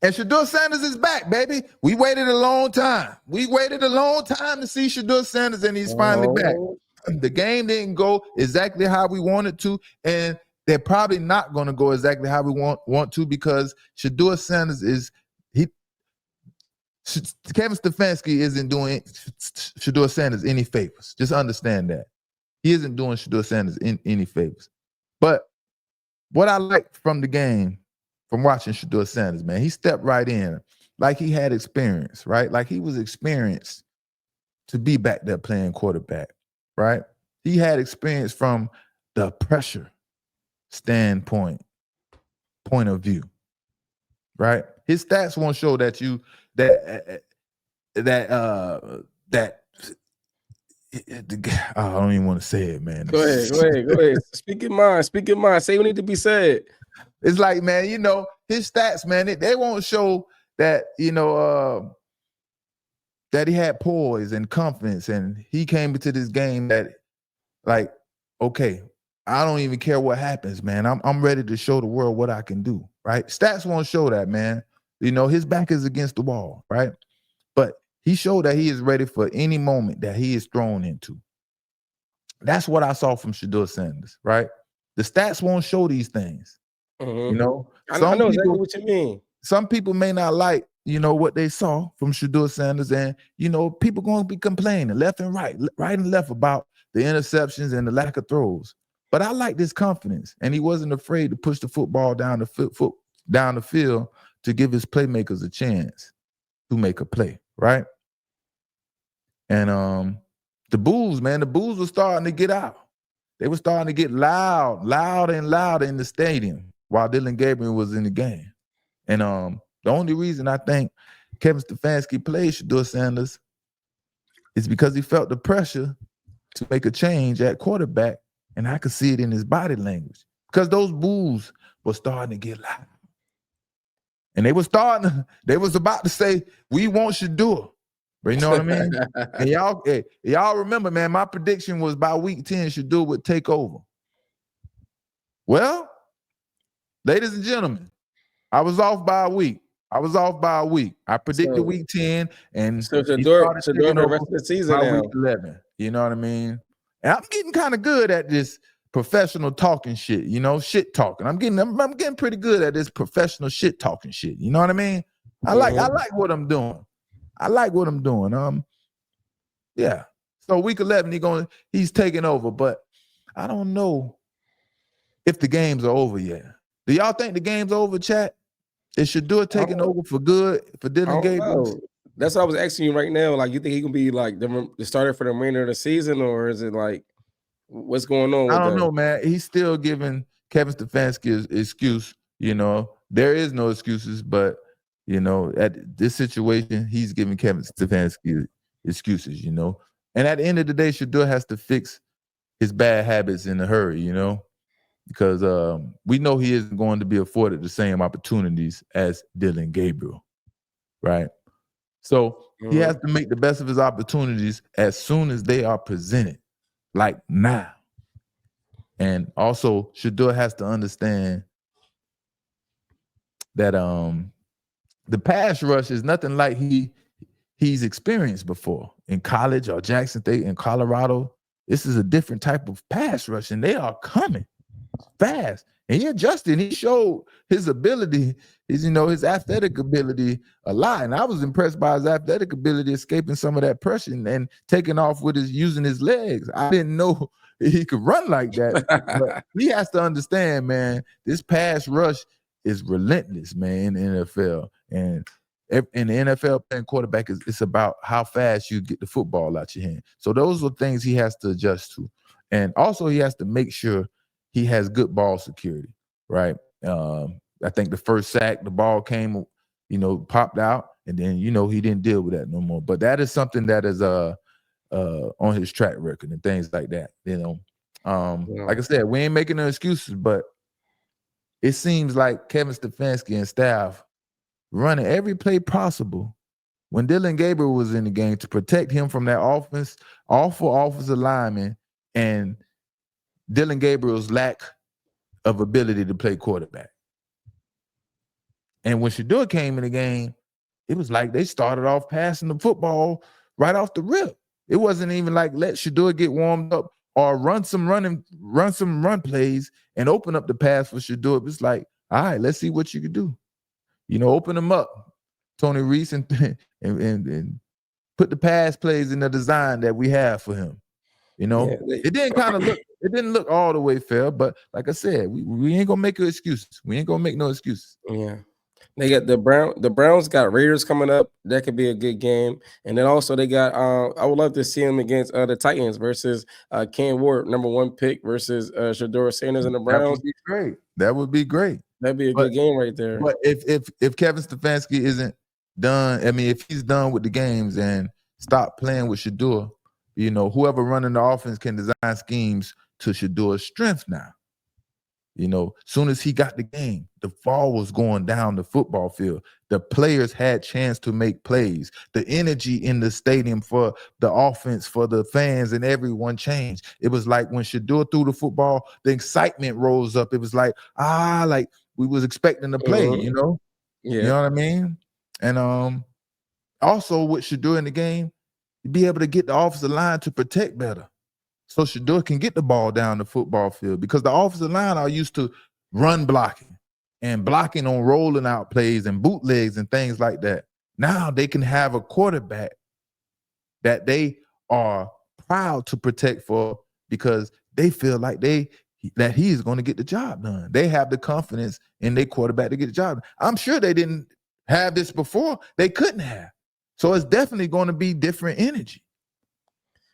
And Shedeur Sanders is back, baby. We waited a long time. We waited a long time to see Shedeur Sanders, and he's finally back. The game didn't go exactly how we wanted to, and they're probably not going to go exactly how we want to, because Shedeur Sanders Kevin Stefanski isn't doing Shedeur Sanders any favors. Just understand that. He isn't doing Shedeur Sanders any favors. But what I liked from the game, from watching Shedeur Sanders, man, he stepped right in like he had experience, right? Like he was experienced to be back there playing quarterback, right? He had experience from the pressure point of view, right? His stats won't show that I don't even want to say it, man. Go ahead. Speak your mind. Say what need to be said. It's like, man, his stats, man, they won't show that, that he had poise and confidence, and he came into this game that, like, okay, I don't even care what happens, man. I'm ready to show the world what I can do, right? Stats won't show that, man. His back is against the wall, right? But he showed that he is ready for any moment that he is thrown into. That's what I saw from Shedeur Sanders, right? The stats won't show these things. Mm-hmm. I know exactly what you mean. Some people may not like, what they saw from Shedeur Sanders, and, people going to be complaining left and right and left about the interceptions and the lack of throws. But I like this confidence, and he wasn't afraid to push the football down the field to give his playmakers a chance to make a play, right? And the boos were starting to get out. They were starting to get louder and louder in the stadium while Dillon Gabriel was in the game. And the only reason I think Kevin Stefanski played Shedeur Sanders is because he felt the pressure to make a change at quarterback, and I could see it in his body language, because those boos were starting to get loud. And they was about to say, we want Shedeur. But you know what I mean? And y'all remember, man, my prediction was by week 10, Shedeur would take over. Well, ladies and gentlemen, I was off by a week. I predicted week 10, and Shedeur for the rest of the season now. Week 11. You know what I mean? And I'm getting kind of good at this professional talking shit, shit talking. I'm getting pretty good at this professional shit talking shit. You know what I mean? I like what I'm doing. Yeah. So week 11, he's taking over, but I don't know if the games are over yet. Do y'all think the game's over, chat? Is Shedeur taking over for good for Dillon Gabriel? That's what I was asking you right now. Like, you think he can be like the starter for the remainder of the season, or is it like, what's going on? I don't know, man. He's still giving Kevin Stefanski an excuse. There is no excuses, but at this situation, he's giving Kevin Stefanski excuses. And at the end of the day, Shedeur has to fix his bad habits in a hurry. Because we know he isn't going to be afforded the same opportunities as Dillon Gabriel, right? So he has to make the best of his opportunities as soon as they are presented, like now. And also, Shedeur has to understand that the pass rush is nothing like he's experienced before in college or Jackson State in Colorado. This is a different type of pass rush, and they are coming fast. And he adjusted. He showed his ability, his athletic ability a lot. And I was impressed by his athletic ability, escaping some of that pressure and taking off using his legs. I didn't know he could run like that. But he has to understand, man, this pass rush is relentless, man, in the NFL. And in the NFL, playing quarterback it's about how fast you get the football out your hand. So those are things he has to adjust to. And also he has to make sure he has good ball security, right? I think the first sack, the ball came, popped out, and then, he didn't deal with that no more. But that is something that is on his track record and things like that, Like I said, we ain't making no excuses, but it seems like Kevin Stefanski and staff running every play possible when Dillon Gabriel was in the game to protect him from that awful offensive lineman and Dillon Gabriel's lack of ability to play quarterback. And when Shedeur came in the game, it was like they started off passing the football right off the rip. It wasn't even like let Shedeur get warmed up or run some run plays and open up the pass for Shedeur. It's like, all right, let's see what you can do. Open them up, Tony Reese, and put the pass plays in the design that we have for him. It didn't look all the way fair, but like I said, we ain't gonna make excuses. We ain't gonna make no excuses. Yeah. They got the Browns got Raiders coming up. That could be a good game. And then also they got I would love to see them against the Titans versus Cam Ward, #1 pick versus Shedeur Sanders and the Browns. That would be great. That would be great. That'd be a good game right there. But if Kevin Stefanski isn't done, I mean, if he's done with the games and stop playing with Shedeur, whoever running the offense can design schemes to Shedeur's strength now. Soon as he got the game, the ball was going down the football field. The players had chance to make plays. The energy in the stadium for the offense, for the fans, and everyone changed. It was like when Shedeur threw the football, the excitement rose up. It was like, like we was expecting to play, Yeah. You know what I mean? And also with Shedeur in the game, to be able to get the offensive line to protect better. So Shedeur can get the ball down the football field because the offensive line are used to run blocking and blocking on rolling out plays and bootlegs and things like that. Now they can have a quarterback that they are proud to protect for because they feel like that he is going to get the job done. They have the confidence in their quarterback to get the job done. I'm sure they didn't have this before. They couldn't have. So it's definitely going to be different energy.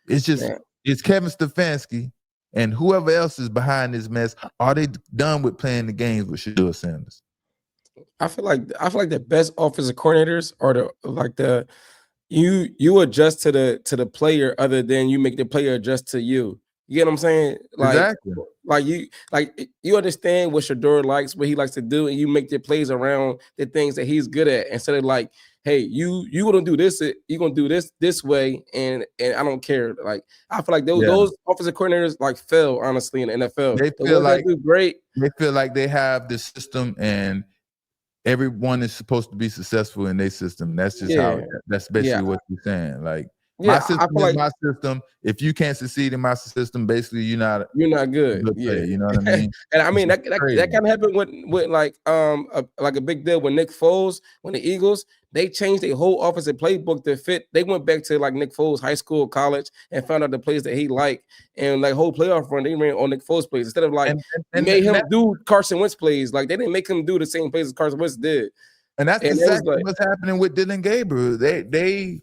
It's just it's Kevin Stefanski and whoever else is behind this mess. Are they done with playing the games with Shedeur Sanders? I feel like the best offensive coordinators are you adjust to the player other than you make the player adjust to you. You get what I'm saying? Exactly. You understand what Shedeur likes, what he likes to do, and you make the plays around the things that he's good at instead of like, hey, you gonna do this, you're gonna do this way, and I don't care. Like I feel like those offensive coordinators like fail honestly in the NFL. They The feel ones that do great. They feel like they have the system and everyone is supposed to be successful in their system. That's just how. That's basically what you're saying. Like my system is my system. If you can't succeed in my system, basically you're not good. Player, you know what I mean? And I mean that kind of happened with like a big deal with Nick Foles when the Eagles they changed their whole offensive playbook to fit. They went back to like Nick Foles high school, college, and found out the plays that he liked. And like whole playoff run, they ran on Nick Foles plays instead of like made him do Carson Wentz plays. Like they didn't make him do the same plays as Carson Wentz did. And that's exactly what's happening with Dylan Gabriel. They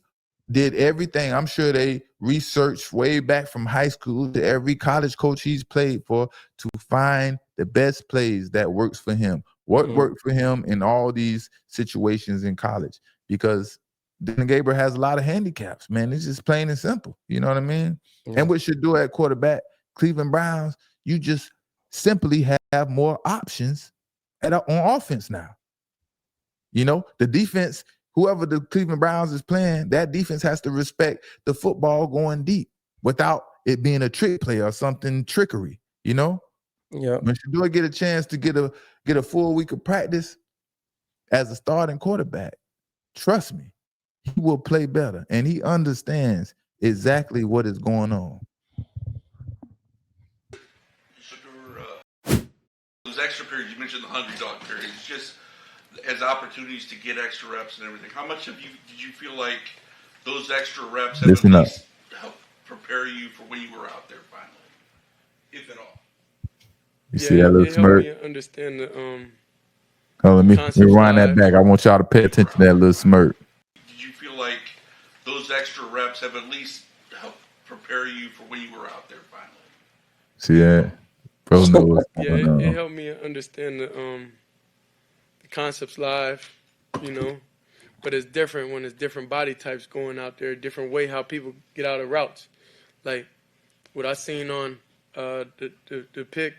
did everything. I'm sure they researched way back from high school to every college coach he's played for to find the best plays that works for him. What worked for him in all these situations in college? Because Dylan Gabriel has a lot of handicaps, man. It's just plain and simple. You know what I mean? And what Shedeur at quarterback, Cleveland Browns, you just simply have more options on offense now. The defense, whoever the Cleveland Browns is playing, that defense has to respect the football going deep without it being a trick play or something trickery, When Shedeur get a chance to get a full week of practice as a starting quarterback, trust me, he will play better and he understands exactly what is going on. Those extra periods, you mentioned the hungry dog periods, just as opportunities to get extra reps and everything. How much did you feel like those extra reps have at least helped prepare you for when you were out there finally, if at all? You see that little smirk? Helped me understand the let me rewind that back. I want y'all to pay attention to that little smirk. Did you feel like those extra reps have at least helped prepare you for when you were out there finally? See that? Bro knows. It helped me understand the concepts live, but it's different when it's different body types going out there, different way how people get out of routes. Like what I seen on the pick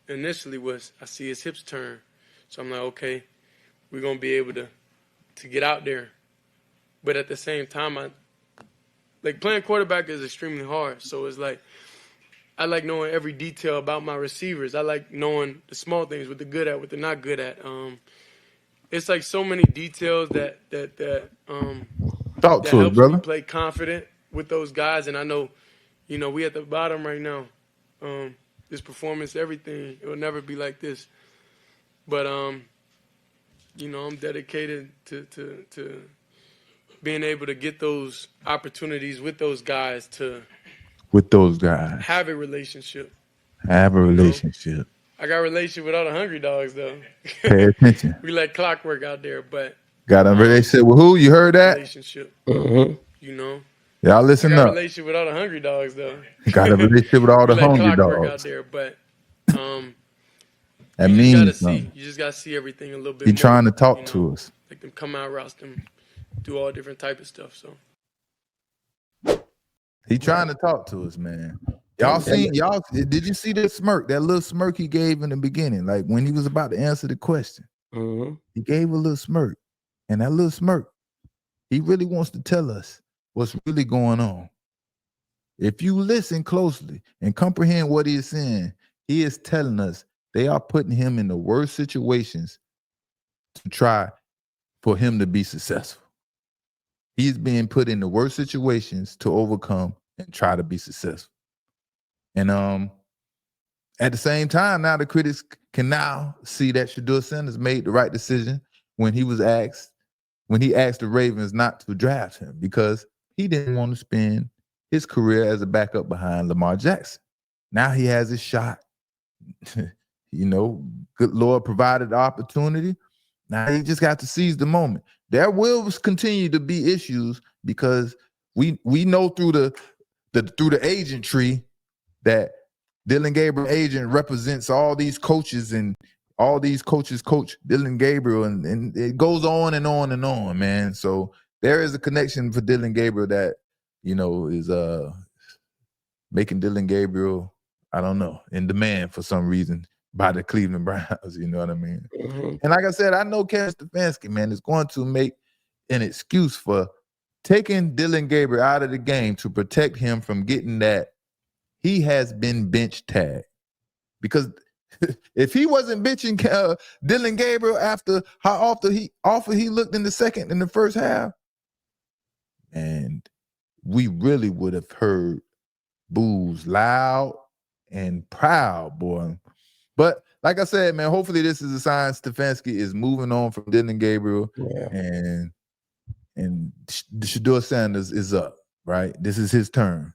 initially was I see his hips turn. So I'm like, okay, we're going to be able to get out there. But at the same time, playing quarterback is extremely hard. So it's like, I like knowing every detail about my receivers. I like knowing the small things, what they're good at, what they're not good at. it's like so many details that Talk that to us, helps me brother. play confident with those guys. And I know, we at the bottom right now. This performance, everything, it will never be like this. But I'm dedicated to being able to get those opportunities with those guys to have a relationship. Have a relationship. I got a relationship with all the hungry dogs though. Pay attention. We like clockwork out there, but Got a relationship with who? You heard that? Relationship. Y'all listen I got up. a relationship with all the hungry dogs though. Got a relationship with all We the like hungry clockwork dogs. out there, but That you means just gotta something. see. You just gotta see everything a little bit He more. trying to talk to us. Like them come out routes, them do all different type of stuff. So he trying to talk to us, man. Y'all did you see that smirk, that little smirk he gave in the beginning? Like when he was about to answer the question. He gave a little smirk. And that little smirk, he really wants to tell us what's really going on. If you listen closely and comprehend what he is saying, he is telling us they are putting him in the worst situations to try for him to be successful. He's being put in the worst situations to overcome and try to be successful. And at the same time, now the critics can now see that Shedeur Sanders made the right decision when he asked the Ravens not to draft him because he didn't want to spend his career as a backup behind Lamar Jackson. Now he has his shot. Good Lord provided the opportunity. Now he just got to seize the moment. There will continue to be issues because we know through the agent tree that Dillon Gabriel agent represents all these coaches and all these coaches coach Dillon Gabriel and it goes on and on and on, man. So there is a connection for Dillon Gabriel that, is making Dillon Gabriel, I don't know, in demand for some reason by the Cleveland Browns, you know what I mean? And like I said, I know Kevin Stefanski, man, is going to make an excuse for taking Dillon Gabriel out of the game to protect him from getting that he has been bench tagged. Because if he wasn't benching Dillon Gabriel after how often he looked in the first half, and we really would have heard boos loud and proud, boy. But like I said, man, hopefully this is a sign Stefanski is moving on from Dillon Gabriel and Shedeur Sanders is up, right? This is his turn,